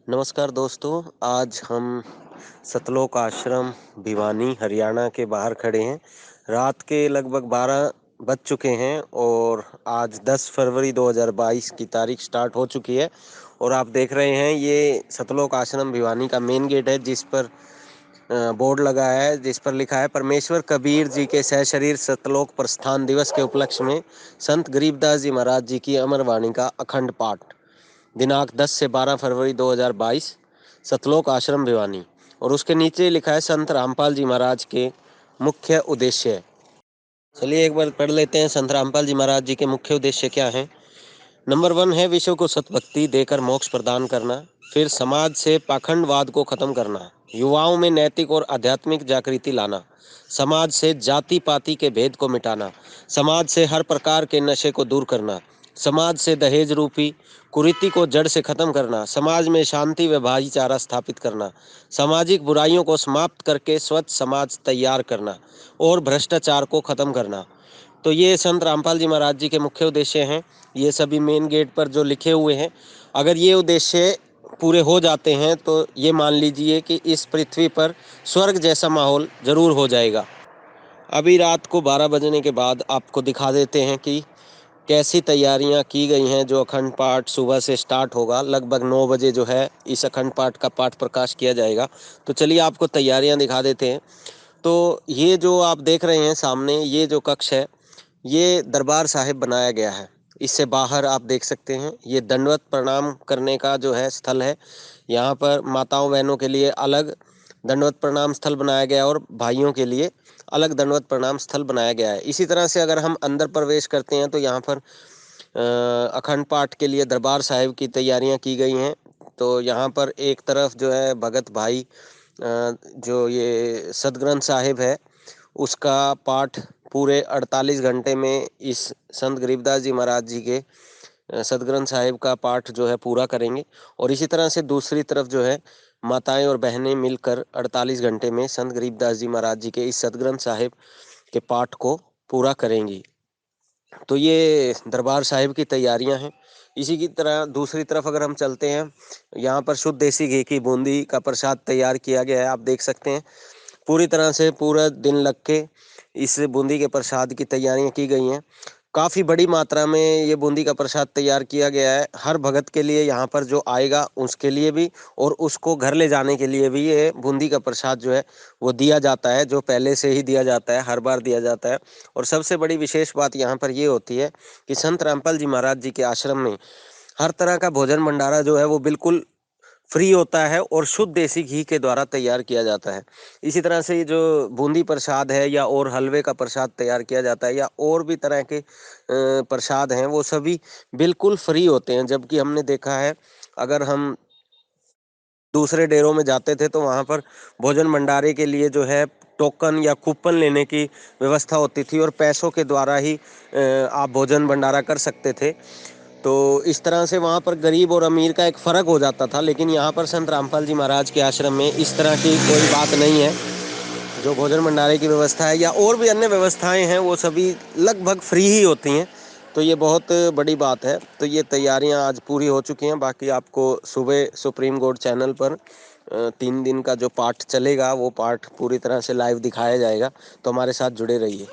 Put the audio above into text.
नमस्कार दोस्तों, आज हम सतलोक आश्रम भिवानी हरियाणा के बाहर खड़े हैं। रात के लगभग 12 बज चुके हैं और आज 10 फरवरी 2022 की तारीख स्टार्ट हो चुकी है। और आप देख रहे हैं ये सतलोक आश्रम भिवानी का मेन गेट है, जिस पर बोर्ड लगा है जिस पर लिखा है परमेश्वर कबीर जी के सहशरीर सतलोक प्रस्थान दिवस के उपलक्ष्य में संत गरीबदास जी महाराज जी की अमर वाणी का अखंड पाठ। दिनांक 10 से 12 फरवरी 2022, सतलोक आश्रम भिवानी। और उसके नीचे लिखा है संत रामपाल जी महाराज के मुख्य उद्देश्य। चलिए एक बार पढ़ लेते हैं संत रामपाल जी महाराज जी के मुख्य उद्देश्य क्या हैं। नंबर 1 है विश्व को सतभक्ति देकर मोक्ष प्रदान करना। फिर समाज से पाखंडवाद को खत्म करना, युवाओं में नैतिक और आध्यात्मिक जागृति लाना, समाज से जाति पाति के भेद को मिटाना, समाज से हर प्रकार के नशे को दूर करना, समाज से दहेज रूपी कुरीति को जड़ से खत्म करना, समाज में शांति व भाईचारा स्थापित करना, सामाजिक बुराइयों को समाप्त करके स्वच्छ समाज तैयार करना और भ्रष्टाचार को खत्म करना। तो ये संत रामपाल जी महाराज जी के मुख्य उद्देश्य हैं। ये सभी मेन गेट पर जो लिखे हुए हैं, अगर ये उद्देश्य पूरे हो जाते हैं तो ये मान लीजिए कि इस पृथ्वी पर स्वर्ग जैसा माहौल जरूर हो जाएगा। अभी रात को 12 बजने के बाद आपको दिखा देते हैं कि कैसी तैयारियां की गई हैं। जो अखंड पाठ सुबह से स्टार्ट होगा, लगभग 9 बजे जो है इस अखंड पाठ का पाठ प्रकाश किया जाएगा। तो चलिए आपको तैयारियां दिखा देते हैं। तो ये जो आप देख रहे हैं सामने, ये जो कक्ष है, ये दरबार साहिब बनाया गया है। इससे बाहर आप देख सकते हैं, ये दंडवत प्रणाम करने का जो है स्थल है। यहाँ पर माताओं बहनों के लिए अलग दंडवत प्रणाम स्थल बनाया गया है और भाइयों के लिए अलग दंडवत प्रणाम स्थल बनाया गया है। इसी तरह से अगर हम अंदर प्रवेश करते हैं तो यहाँ पर अखंड पाठ के लिए दरबार साहिब की तैयारियां की गई हैं। तो यहाँ पर एक तरफ जो है भगत भाई जो ये सदग्रंथ साहिब है, उसका पाठ पूरे 48 घंटे में इस संत गरीबदास जी महाराज जी के सदग्रंथ साहिब का पाठ जो है पूरा करेंगे। और इसी तरह से दूसरी तरफ जो है माताएं और बहनें मिलकर 48 घंटे में संत गरीबदास जी महाराज जी के इस सदग्रंथ साहिब के पाठ को पूरा करेंगी। तो ये दरबार साहिब की तैयारियां हैं। इसी की तरह दूसरी तरफ अगर हम चलते हैं, यहाँ पर शुद्ध देसी घी की बूंदी का प्रसाद तैयार किया गया है। आप देख सकते हैं पूरी तरह से पूरा दिन लग के इस बूंदी के प्रसाद की तैयारियां की गई हैं। काफ़ी बड़ी मात्रा में ये बूंदी का प्रसाद तैयार किया गया है। हर भगत के लिए यहाँ पर जो आएगा उसके लिए भी और उसको घर ले जाने के लिए भी ये बूंदी का प्रसाद जो है वो दिया जाता है, जो पहले से ही दिया जाता है, हर बार दिया जाता है। और सबसे बड़ी विशेष बात यहाँ पर ये होती है कि संत रामपाल जी महाराज जी के आश्रम में हर तरह का भोजन भंडारा जो है वो बिल्कुल फ्री होता है और शुद्ध देसी घी के द्वारा तैयार किया जाता है। इसी तरह से ये जो बूंदी प्रसाद है या और हलवे का प्रसाद तैयार किया जाता है या और भी तरह के प्रसाद हैं, वो सभी बिल्कुल फ्री होते हैं। जबकि हमने देखा है, अगर हम दूसरे डेरों में जाते थे तो वहाँ पर भोजन भंडारे के लिए जो है टोकन या कूपन लेने की व्यवस्था होती थी और पैसों के द्वारा ही आप भोजन भंडारा कर सकते थे। तो इस तरह से वहाँ पर गरीब और अमीर का एक फ़र्क हो जाता था। लेकिन यहाँ पर संत रामपाल जी महाराज के आश्रम में इस तरह की कोई बात नहीं है। जो भोजन भंडारे की व्यवस्था है या और भी अन्य व्यवस्थाएं हैं, वो सभी लगभग फ्री ही होती हैं। तो ये बहुत बड़ी बात है। तो ये तैयारियां आज पूरी हो चुकी हैं। बाकी आपको सुबह सुप्रीम कोर्ट चैनल पर 3 दिन का जो पाठ चलेगा वो पाठ पूरी तरह से लाइव दिखाया जाएगा। तो हमारे साथ जुड़े रहिए।